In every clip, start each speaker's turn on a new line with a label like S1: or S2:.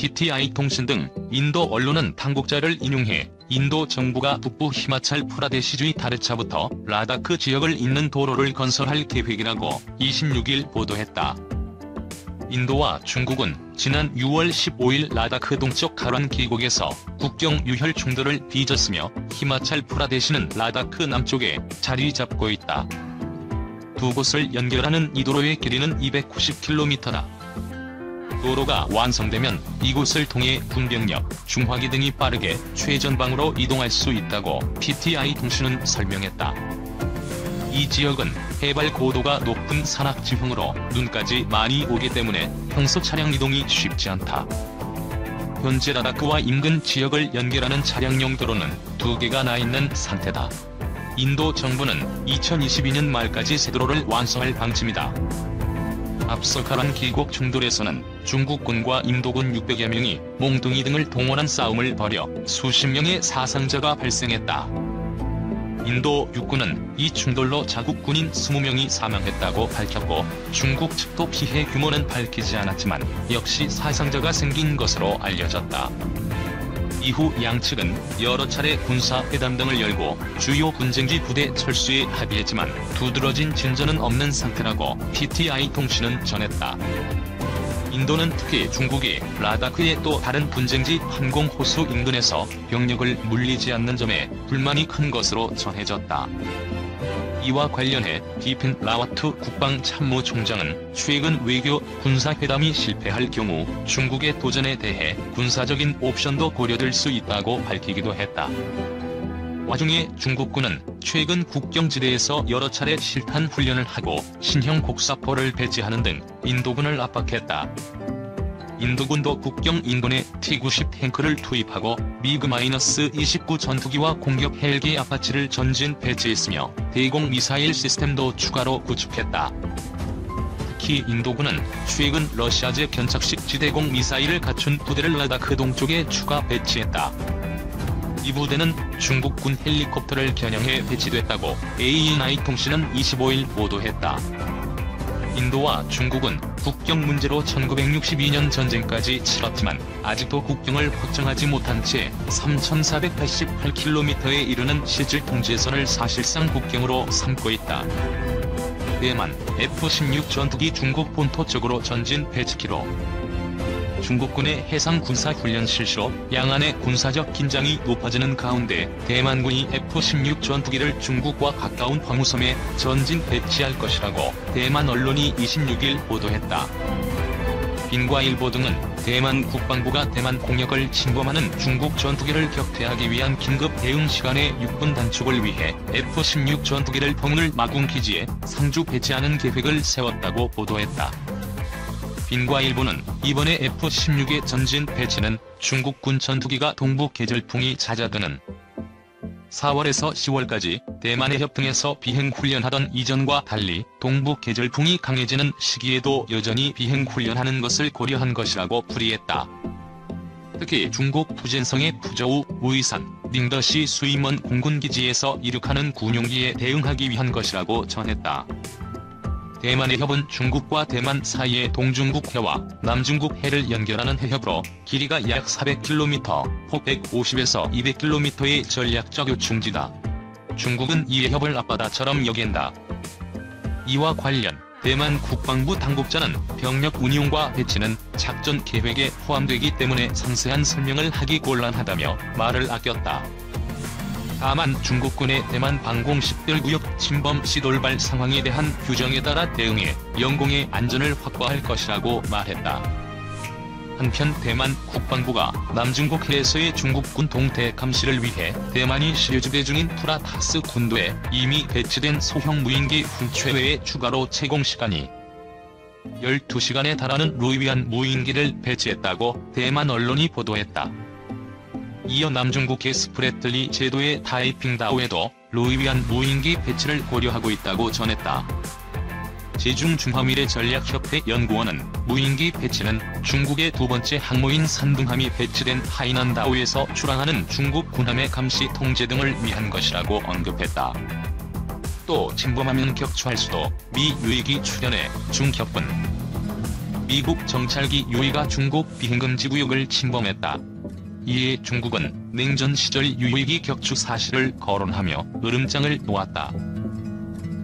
S1: PTI 통신 등 인도 언론은 당국자를 인용해 인도 정부가 북부 히마찰 프라데시주의 다르차부터 라다크 지역을 잇는 도로를 건설할 계획이라고 26일 보도했다. 인도와 중국은 지난 6월 15일 라다크 동쪽 가란 계곡에서 국경 유혈 충돌을 빚었으며 히마찰 프라데시는 라다크 남쪽에 자리 잡고 있다. 두 곳을 연결하는 이 도로의 길이는 290km다. 도로가 완성되면 이곳을 통해 군병력, 중화기 등이 빠르게 최전방으로 이동할 수 있다고 PTI 통신은 설명했다. 이 지역은 해발 고도가 높은 산악지형으로 눈까지 많이 오기 때문에 평소 차량 이동이 쉽지 않다. 현재 라다크와 인근 지역을 연결하는 차량용 도로는 2개가 나 있는 상태다. 인도 정부는 2022년 말까지 새 도로를 완성할 방침이다. 앞서 가란 계곡 충돌에서는 중국군과 인도군 600여 명이 몽둥이 등을 동원한 싸움을 벌여 수십 명의 사상자가 발생했다. 인도 육군은 이 충돌로 자국 군인 20명이 사망했다고 밝혔고 중국 측도 피해 규모는 밝히지 않았지만 역시 사상자가 생긴 것으로 알려졌다. 이후 양측은 여러 차례 군사회담 등을 열고 주요 군쟁지 부대 철수에 합의했지만 두드러진 진전은 없는 상태라고 PTI 통신은 전했다. 인도는 특히 중국이 라다크의 또 다른 분쟁지 판공호수 인근에서 병력을 물리지 않는 점에 불만이 큰 것으로 전해졌다. 이와 관련해 비핀 라와트 국방참모총장은 최근 외교 군사회담이 실패할 경우 중국의 도전에 대해 군사적인 옵션도 고려될 수 있다고 밝히기도 했다. 와중에 중국군은 최근 국경지대에서 여러 차례 실탄 훈련을 하고 신형 곡사포를 배치하는 등 인도군을 압박했다. 인도군도 국경 인근에 T-90 탱크를 투입하고 미그-29 전투기와 공격 헬기 아파치를 전진 배치했으며 대공 미사일 시스템도 추가로 구축했다. 특히 인도군은 최근 러시아제 견착식 지대공 미사일을 갖춘 부대를 라다크 동쪽에 추가 배치했다. 이 부대는 중국군 헬리콥터를 겨냥해 배치됐다고 ANI 통신은 25일 보도했다. 인도와 중국은 국경 문제로 1962년 전쟁까지 치렀지만 아직도 국경을 확정하지 못한 채 3,488km에 이르는 실질 통제선을 사실상 국경으로 삼고 있다. 대만 F-16 전투기 중국 본토 쪽으로 전진 배치기로 중국군의 해상 군사훈련 실시로 양안의 군사적 긴장이 높아지는 가운데 대만군이 F-16 전투기를 중국과 가까운 황우섬에 전진 배치할 것이라고 대만 언론이 26일 보도했다. 빈과일보 등은 대만 국방부가 대만 공역을 침범하는 중국 전투기를 격퇴하기 위한 긴급 대응 시간의 6분 단축을 위해 F-16 전투기를 평일 마군 기지에 상주 배치하는 계획을 세웠다고 보도했다. 빈과일보는 이번에 F-16의 전진 배치는 중국군 전투기가 동부 계절풍이 잦아드는 4월에서 10월까지 대만의 협등에서 비행훈련하던 이전과 달리 동부 계절풍이 강해지는 시기에도 여전히 비행훈련하는 것을 고려한 것이라고 풀이했다. 특히 중국 푸젠성의 푸저우, 우이산, 닝더시 수임원 공군기지에서 이륙하는 군용기에 대응하기 위한 것이라고 전했다. 대만의 협은 중국과 대만 사이의 동중국 해와 남중국 해를 연결하는 해협으로 길이가 약 400km, 폭 150에서 200km의 전략적 요충지다. 중국은 이 해협을 앞바다처럼 여긴다. 이와 관련 대만 국방부 당국자는 병력 운용과 배치는 작전 계획에 포함되기 때문에 상세한 설명을 하기 곤란하다며 말을 아꼈다. 다만 중국군의 대만 방공 식별구역 침범 시 돌발 상황에 대한 규정에 따라 대응해 영공의 안전을 확보할 것이라고 말했다. 한편 대만 국방부가 남중국 해에서의 중국군 동태 감시를 위해 대만이 실주배 중인 프라타스 군도에 이미 배치된 소형 무인기 훈최 추가로 채공 시간이 12시간에 달하는 루이비안 무인기를 배치했다고 대만 언론이 보도했다. 이어 남중국의 스프래틀리 제도의 타이핑다오에도 루이비안 무인기 배치를 고려하고 있다고 전했다. 제중중화미래 전략협회 연구원은 무인기 배치는 중국의 두 번째 항모인 산둥함이 배치된 하이난다오에서 출항하는 중국 군함의 감시 통제 등을 위한 것이라고 언급했다. 또 침범하면 격추할 수도 미 유익이 출연해 중격군 미국 정찰기 유이가 중국 비행금지구역을 침범했다. 이에 중국은 냉전 시절 유이기 격추 사실을 거론하며 으름장을 놓았다.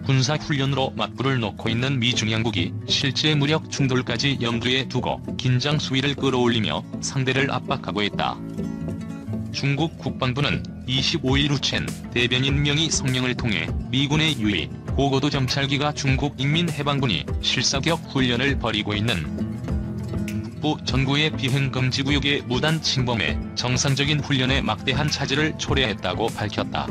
S1: 군사훈련으로 맞불을 놓고 있는 미중 양국이 실제 무력 충돌까지 염두에 두고 긴장 수위를 끌어올리며 상대를 압박하고 있다. 중국 국방부는 25일 우첸 대변인 명의 성명을 통해 미군의 유이 고고도 정찰기가 중국 인민해방군이 실사격 훈련을 벌이고 있는 북부 전구의 비행금지구역에 무단 침범해 정상적인 훈련에 막대한 차질을 초래했다고 밝혔다.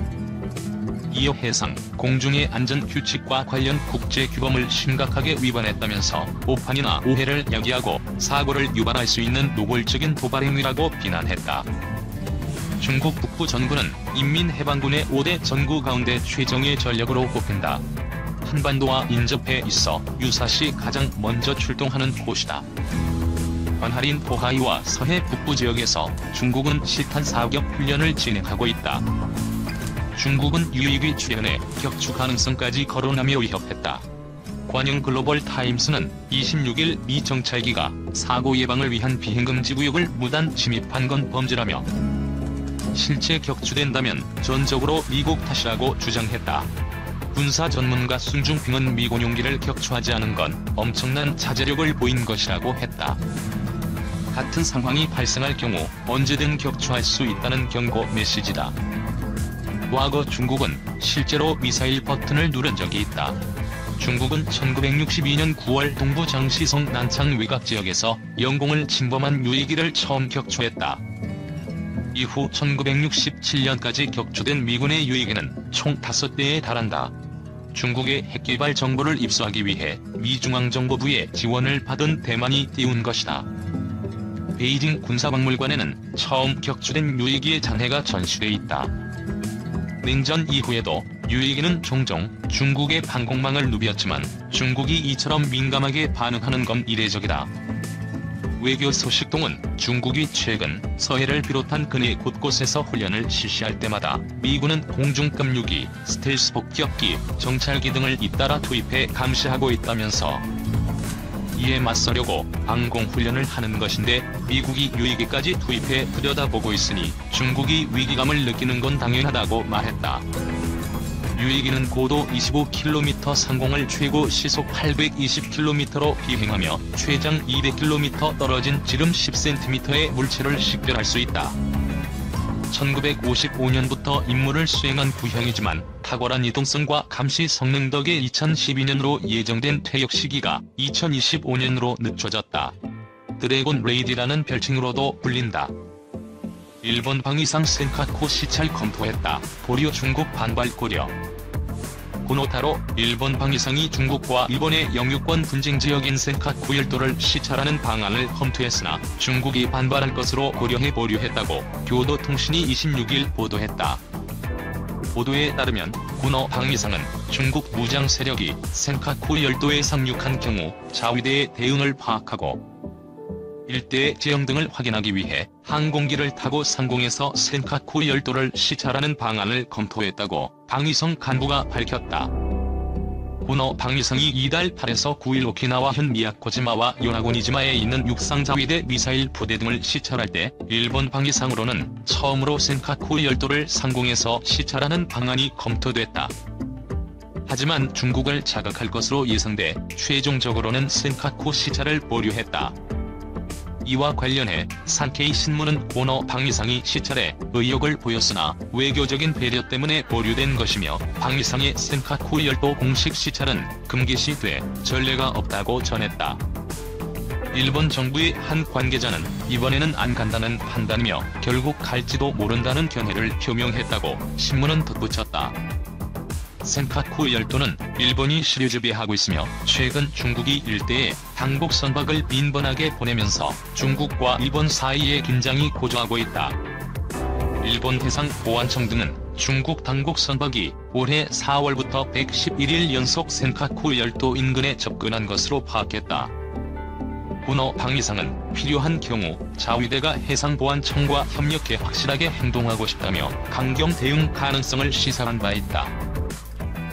S1: 이어 해상, 공중의 안전규칙과 관련 국제규범을 심각하게 위반했다면서 오판이나 오해를 야기하고 사고를 유발할 수 있는 노골적인 도발 행위라고 비난했다. 중국 북부 전구는 인민해방군의 5대 전구 가운데 최정예 전력으로 꼽힌다. 한반도와 인접해 있어 유사시 가장 먼저 출동하는 곳이다. 관할인 호하이와 서해 북부 지역에서 중국은 실탄 사격 훈련을 진행하고 있다. 중국은 유이기 출현에 격추 가능성까지 거론하며 위협했다. 관영 글로벌 타임스는 26일 미 정찰기가 사고 예방을 위한 비행금지구역을 무단 침입한 건 범죄라며 실제 격추된다면 전적으로 미국 탓이라고 주장했다. 군사 전문가 순중핑은 미군용기를 격추하지 않은 건 엄청난 자제력을 보인 것이라고 했다. 같은 상황이 발생할 경우 언제든 격추할 수 있다는 경고 메시지다. 과거 중국은 실제로 미사일 버튼을 누른 적이 있다. 중국은 1962년 9월 동부 장시성 난창 외곽 지역에서 영공을 침범한 유이기를 처음 격추했다. 이후 1967년까지 격추된 미군의 유이기는 총 5대에 달한다. 중국의 핵개발 정보를 입수하기 위해 미 중앙정보부의 지원을 받은 대만이 띄운 것이다. 베이징 군사박물관에는 처음 격추된 유이기의 잔해가 전시돼 있다. 냉전 이후에도 유이기는 종종 중국의 방공망을 누비었지만 중국이 이처럼 민감하게 반응하는 건 이례적이다. 외교 소식통은 중국이 최근 서해를 비롯한 근해 곳곳에서 훈련을 실시할 때마다 미군은 공중급 유기, 스텔스 폭격기, 정찰기 등을 잇따라 투입해 감시하고 있다면서 이에 맞서려고 방공훈련을 하는 것인데 미국이 유이기까지 투입해 들여다보고 있으니 중국이 위기감을 느끼는 건 당연하다고 말했다. 유이기는 고도 25km 상공을 최고 시속 820km로 비행하며 최장 200km 떨어진 지름 10cm의 물체를 식별할 수 있다. 1955년부터 임무를 수행한 구형이지만 탁월한 이동성과 감시 성능 덕에 2012년으로 예정된 퇴역 시기가 2025년으로 늦춰졌다. 드래곤 레이디라는 별칭으로도 불린다. 일본 방위상 센카쿠 시찰 검토했다. 보류 중국 반발 고려. 고노타로 일본 방위상이 중국과 일본의 영유권 분쟁 지역인 센카쿠 열도를 시찰하는 방안을 검토했으나 중국이 반발할 것으로 고려해 보류했다고 교도통신이 26일 보도했다. 보도에 따르면 고노 방위상은 중국 무장 세력이 센카쿠 열도에 상륙한 경우 자위대의 대응을 파악하고 일대의 지형 등을 확인하기 위해 항공기를 타고 상공에서 센카쿠 열도를 시찰하는 방안을 검토했다고 방위성 간부가 밝혔다. 고노 방위성이 이달 8에서 9일 오키나와현 미야코지마와 요나고니지마에 있는 육상자위대 미사일 부대 등을 시찰할 때 일본 방위상으로는 처음으로 센카쿠 열도를 상공에서 시찰하는 방안이 검토됐다. 하지만 중국을 자극할 것으로 예상돼 최종적으로는 센카쿠 시찰을 보류했다. 이와 관련해 산케이 신문은 고노 방위상이 시찰에 의욕을 보였으나 외교적인 배려 때문에 보류된 것이며 방위상의 센카쿠 열도 공식 시찰은 금기시돼 전례가 없다고 전했다. 일본 정부의 한 관계자는 이번에는 안 간다는 판단이며 결국 갈지도 모른다는 견해를 표명했다고 신문은 덧붙였다. 센카쿠 열도는 일본이 시류지배하고 있으며 최근 중국이 일대에 당국 선박을 빈번하게 보내면서 중국과 일본 사이의 긴장이 고조하고 있다. 일본 해상보안청 등은 중국 당국 선박이 올해 4월부터 111일 연속 센카쿠 열도 인근에 접근한 것으로 파악했다. 고노 방위상은 필요한 경우 자위대가 해상보안청과 협력해 확실하게 행동하고 싶다며 강경 대응 가능성을 시사한 바 있다.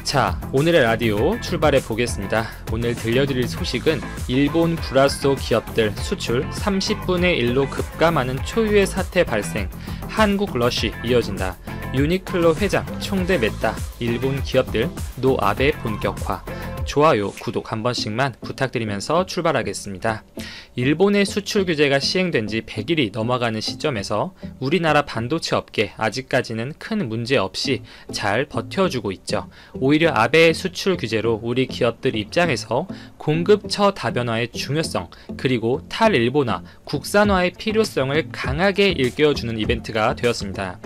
S2: 자, 오늘의 라디오 출발해 보겠습니다. 오늘 들려드릴 소식은 일본 브라소 기업들 수출 30분의 1로 급감하는 초유의 사태 발생, 한국 러쉬 이어진다, 유니클로 회장 총대 맸다, 일본 기업들 노 아베 본격화. 좋아요, 구독 한 번씩만 부탁드리면서 출발하겠습니다. 일본의 수출 규제가 시행된 지 100일이 넘어가는 시점에서 우리나라 반도체 업계 아직까지는 큰 문제 없이 잘 버텨주고 있죠. 오히려 아베의 수출 규제로 우리 기업들 입장에서 공급처 다변화의 중요성, 그리고 탈일본화, 국산화의 필요성을 강하게 일깨워주는 이벤트가 되었습니다.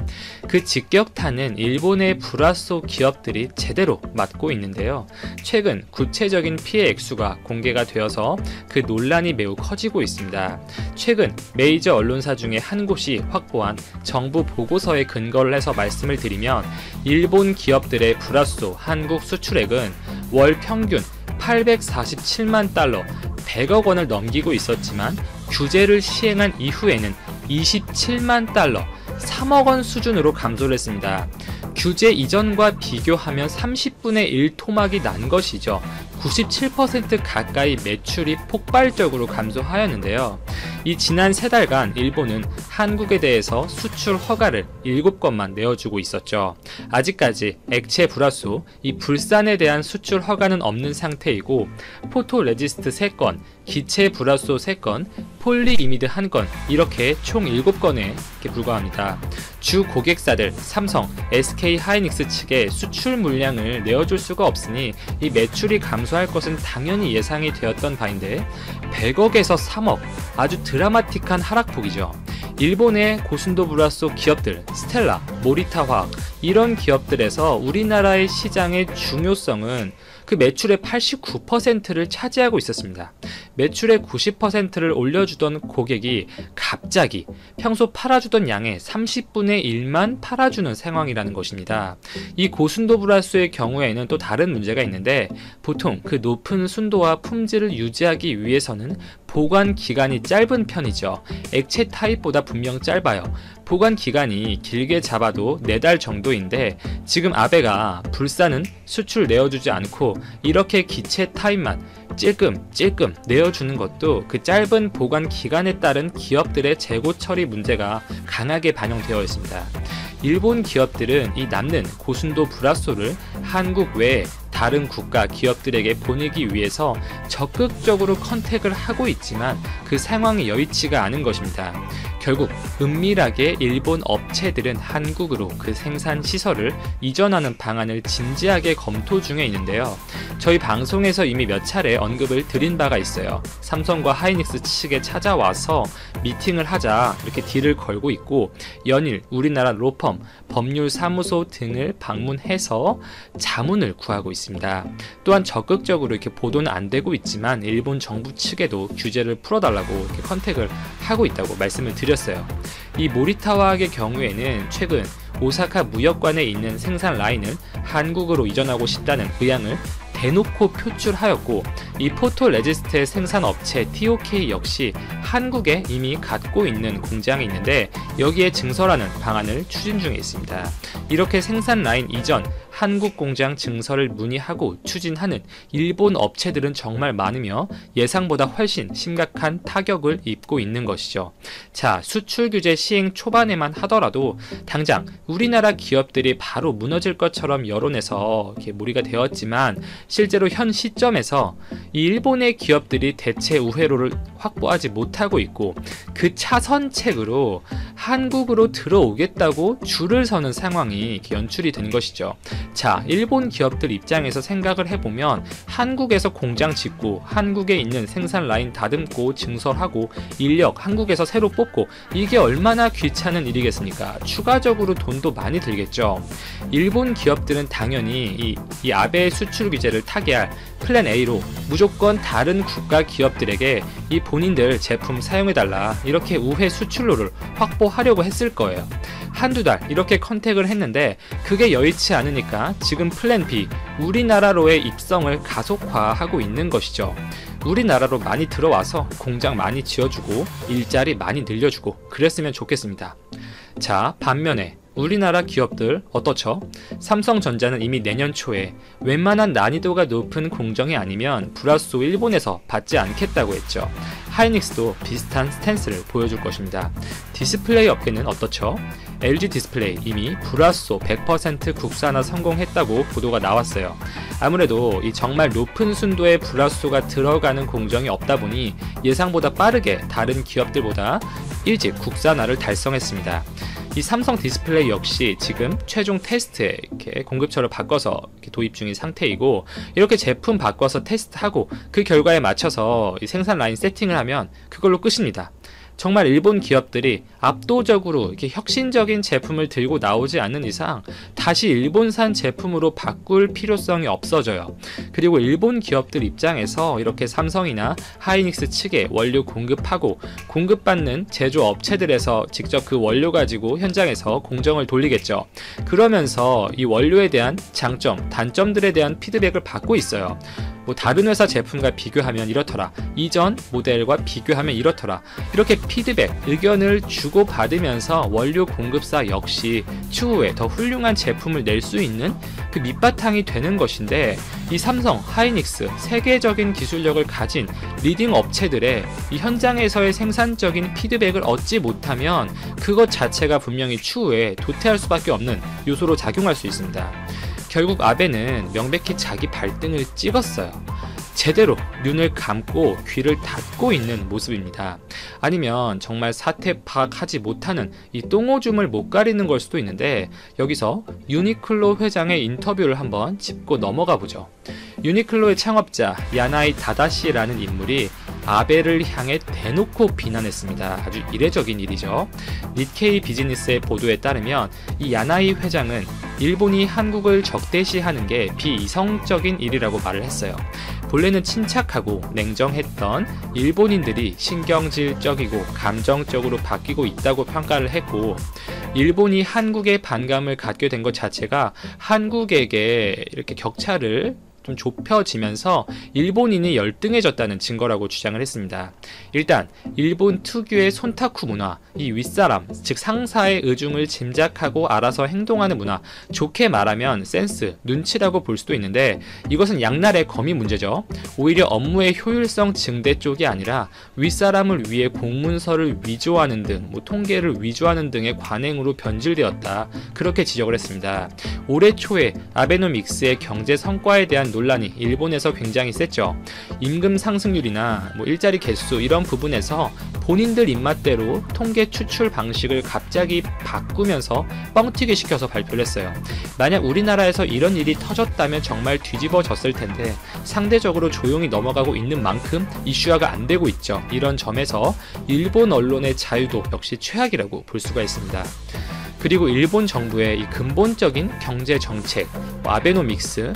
S2: 그 직격탄은 일본의 브라소 기업들이 제대로 맞고 있는데요. 최근 구체적인 피해 액수가 공개가 되어서 그 논란이 매우 커지고 있습니다. 최근 메이저 언론사 중에 한 곳이 확보한 정부 보고서에 근거를 해서 말씀을 드리면, 일본 기업들의 브라소 한국 수출액은 월 평균 847만 달러, 100억 원을 넘기고 있었지만 규제를 시행한 이후에는 27만 달러, 3억 원 수준으로 감소를 했습니다. 규제 이전과 비교하면 30분의 1 토막이 난 것이죠. 97% 가까이 매출이 폭발적으로 감소하였는데요. 이 지난 3달간 일본은 한국에 대해서 수출 허가를 7건만 내어주고 있었죠. 아직까지 액체 브라소, 이 불산에 대한 수출 허가는 없는 상태이고, 포토레지스트 3건, 기체 브라소 3건, 폴리이미드 1건, 이렇게 총 7건에 불과합니다. 주 고객사들 삼성, SK 하이닉스 측에 수출 물량을 내어줄 수가 없으니 이 매출이 감소할 것은 당연히 예상이 되었던 바인데, 100억에서 3억, 아주 드라마틱한 하락폭이죠. 일본의 고순도 브라소 기업들, 스텔라, 모리타 화학, 이런 기업들에서 우리나라의 시장의 중요성은 그 매출의 89%를 차지하고 있었습니다. 매출의 90%를 올려주던 고객이 갑자기 평소 팔아주던 양의 30분의 1만 팔아주는 상황이라는 것입니다. 이 고순도 브라소의 경우에는 또 다른 문제가 있는데, 보통 그 높은 순도와 품질을 유지하기 위해서는 보관 기간이 짧은 편이죠. 액체 타입보다 분명 짧아요. 보관 기간이 길게 잡아도 4달 정도인데, 지금 아베가 불사는 수출 내어주지 않고 이렇게 기체 타입만 찔끔 내어주는 것도 그 짧은 보관 기간에 따른 기업들의 재고 처리 문제가 강하게 반영되어 있습니다. 일본 기업들은 이 남는 고순도 브라소를 한국 외에 다른 국가 기업들에게 보내기 위해서 적극적으로 컨택을 하고 있지만 그 상황이 여의치가 않은 것입니다. 결국 은밀하게 일본 업체들은 한국으로 그 생산 시설을 이전하는 방안을 진지하게 검토 중에 있는데요. 저희 방송에서 이미 몇 차례 언급을 드린 바가 있어요. 삼성과 하이닉스 측에 찾아와서 미팅을 하자 이렇게 딜을 걸고 있고, 연일 우리나라 로펌, 법률사무소 등을 방문해서 자문을 구하고 있습니다. 또한 적극적으로 이렇게 보도는 안 되고 있지만 일본 정부 측에도 규제를 풀어달라고 이렇게 컨택을 하고 있다고 말씀을 드렸어요. 이 모리타 화학의 경우에는 최근 오사카 무역관에 있는 생산 라인을 한국으로 이전하고 싶다는 의향을 대놓고 표출하였고, 이 포토레지스트의 생산업체 TOK 역시 한국에 이미 갖고 있는 공장이 있는데 여기에 증설하는 방안을 추진 중에 있습니다. 이렇게 생산 라인 이전, 한국 공장 증설을 문의하고 추진하는 일본 업체들은 정말 많으며 예상보다 훨씬 심각한 타격을 입고 있는 것이죠. 자, 수출 규제 시행 초반에만 하더라도 당장 우리나라 기업들이 바로 무너질 것처럼 여론에서 이렇게 몰이가 되었지만, 실제로 현 시점에서 이 일본의 기업들이 대체 우회로를 확보하지 못하고 있고, 그 차선책으로 한국으로 들어오겠다고 줄을 서는 상황이 연출이 된 것이죠. 자, 일본 기업들 입장에서 생각을 해보면 한국에서 공장 짓고 한국에 있는 생산 라인 다듬고 증설하고 인력 한국에서 새로 뽑고, 이게 얼마나 귀찮은 일이겠습니까? 추가적으로 돈도 많이 들겠죠. 일본 기업들은 당연히 이 아베의 수출 규제를 타개할 플랜 A로 무조건 다른 국가 기업들에게 이 본인들 제품 사용해달라, 이렇게 우회 수출로를 확보하려고 했을 거예요. 한두 달 이렇게 컨택을 했는데 그게 여의치 않으니까 지금 플랜 B, 우리나라로의 입성을 가속화하고 있는 것이죠. 우리나라로 많이 들어와서 공장 많이 지어주고 일자리 많이 늘려주고 그랬으면 좋겠습니다. 자, 반면에 우리나라 기업들 어떻죠? 삼성전자는 이미 내년 초에 웬만한 난이도가 높은 공정이 아니면 불화소 일본에서 받지 않겠다고 했죠. 하이닉스도 비슷한 스탠스를 보여줄 것입니다. 디스플레이 업계는 어떻죠? LG 디스플레이 이미 불화소 100% 국산화 성공했다고 보도가 나왔어요. 아무래도 이 정말 높은 순도의 불화소가 들어가는 공정이 없다 보니 예상보다 빠르게 다른 기업들보다 일찍 국산화를 달성했습니다. 이 삼성 디스플레이 역시 지금 최종 테스트에 이렇게 공급처를 바꿔서 이렇게 도입 중인 상태이고, 이렇게 제품 바꿔서 테스트하고 그 결과에 맞춰서 이 생산 라인 세팅을 하면 그걸로 끝입니다. 정말 일본 기업들이 압도적으로 이렇게 혁신적인 제품을 들고 나오지 않는 이상 다시 일본산 제품으로 바꿀 필요성이 없어져요. 그리고 일본 기업들 입장에서 이렇게 삼성이나 하이닉스 측에 원료 공급하고 공급받는 제조업체들에서 직접 그 원료 가지고 현장에서 공정을 돌리겠죠. 그러면서 이 원료에 대한 장점, 단점들에 대한 피드백을 받고 있어요. 뭐 다른 회사 제품과 비교하면 이렇더라, 이전 모델과 비교하면 이렇더라, 이렇게 피드백, 의견을 주고받으면서 원료 공급사 역시 추후에 더 훌륭한 제품을 낼 수 있는 그 밑바탕이 되는 것인데, 이 삼성, 하이닉스 세계적인 기술력을 가진 리딩 업체들의 이 현장에서의 생산적인 피드백을 얻지 못하면 그것 자체가 분명히 추후에 도태할 수밖에 없는 요소로 작용할 수 있습니다. 결국 아베는 명백히 자기 발등을 찍었어요. 제대로 눈을 감고 귀를 닫고 있는 모습입니다. 아니면 정말 사태 파악하지 못하는 이 똥오줌을 못 가리는 걸 수도 있는데, 여기서 유니클로 회장의 인터뷰를 한번 짚고 넘어가 보죠. 유니클로의 창업자 야나이 다다시라는 인물이 아베를 향해 대놓고 비난했습니다. 아주 이례적인 일이죠. 니케이 비즈니스의 보도에 따르면 이 야나이 회장은 일본이 한국을 적대시하는 게 비이성적인 일이라고 말을 했어요. 본래는 침착하고 냉정했던 일본인들이 신경질적이고 감정적으로 바뀌고 있다고 평가를 했고, 일본이 한국에 반감을 갖게 된 것 자체가 한국에게 이렇게 격차를 좀 좁혀지면서 일본인이 열등해졌다는 증거라고 주장을 했습니다. 일단 일본 특유의 손타쿠 문화, 이 윗사람, 즉 상사의 의중을 짐작하고 알아서 행동하는 문화, 좋게 말하면 센스, 눈치라고 볼 수도 있는데, 이것은 양날의 검이 문제죠. 오히려 업무의 효율성 증대 쪽이 아니라 윗사람을 위해 공문서를 위조하는 등, 통계를 위조하는 등의 관행으로 변질되었다, 그렇게 지적을 했습니다. 올해 초에 아베노믹스의 경제 성과에 대한 논란이 일본에서 굉장히 셌죠. 임금 상승률이나 일자리 개수 이런 부분에서 본인들 입맛대로 통계 추출 방식을 갑자기 바꾸면서 뻥튀기 시켜서 발표를 했어요. 만약 우리나라에서 이런 일이 터졌다면 정말 뒤집어졌을 텐데, 상대적으로 조용히 넘어가고 있는 만큼 이슈화가 안 되고 있죠. 이런 점에서 일본 언론의 자유도 역시 최악이라고 볼 수가 있습니다. 그리고 일본 정부의 이 근본적인 경제 정책, 아베노믹스,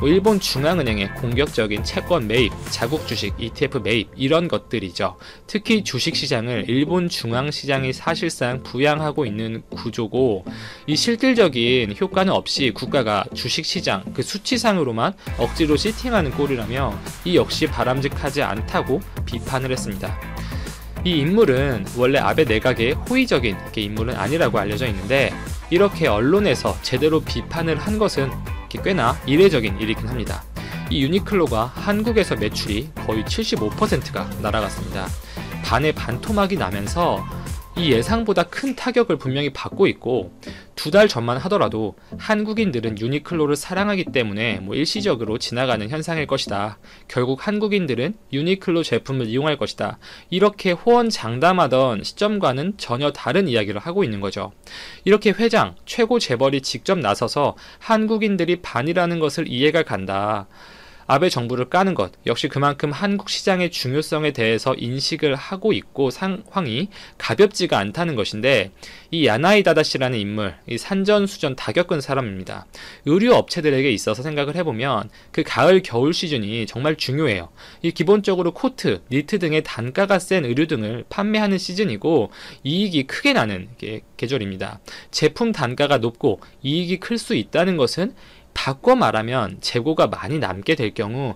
S2: 일본 중앙은행의 공격적인 채권 매입, 자국 주식, ETF 매입 이런 것들이죠. 특히 주식시장을 일본 중앙시장이 사실상 부양하고 있는 구조고, 이 실질적인 효과는 없이 국가가 주식시장 그 수치상으로만 억지로 시팅하는 꼴이라며 이 역시 바람직하지 않다고 비판을 했습니다. 이 인물은 원래 아베 내각의 호의적인 인물은 아니라고 알려져 있는데, 이렇게 언론에서 제대로 비판을 한 것은 꽤나 이례적인 일이긴 합니다. 이 유니클로가 한국에서 매출이 거의 75%가 날아갔습니다. 반의 반토막이 나면서 이 예상보다 큰 타격을 분명히 받고 있고, 2달 전만 하더라도 한국인들은 유니클로를 사랑하기 때문에 일시적으로 지나가는 현상일 것이다, 결국 한국인들은 유니클로 제품을 이용할 것이다, 이렇게 호언장담하던 시점과는 전혀 다른 이야기를 하고 있는 거죠. 이렇게 회장, 최고 재벌이 직접 나서서 한국인들이 반이라는 것을 이해가 간다, 아베 정부를 까는 것 역시 그만큼 한국 시장의 중요성에 대해서 인식을 하고 있고 상황이 가볍지가 않다는 것인데, 이 야나이 다다시라는 인물, 이 산전수전 다 겪은 사람입니다. 의류 업체들에게 있어서 생각을 해보면 그 가을 겨울 시즌이 정말 중요해요. 이 기본적으로 코트, 니트 등의 단가가 센 의류 등을 판매하는 시즌이고, 이익이 크게 나는 계절입니다. 제품 단가가 높고 이익이 클 수 있다는 것은 바꿔 말하면 재고가 많이 남게 될 경우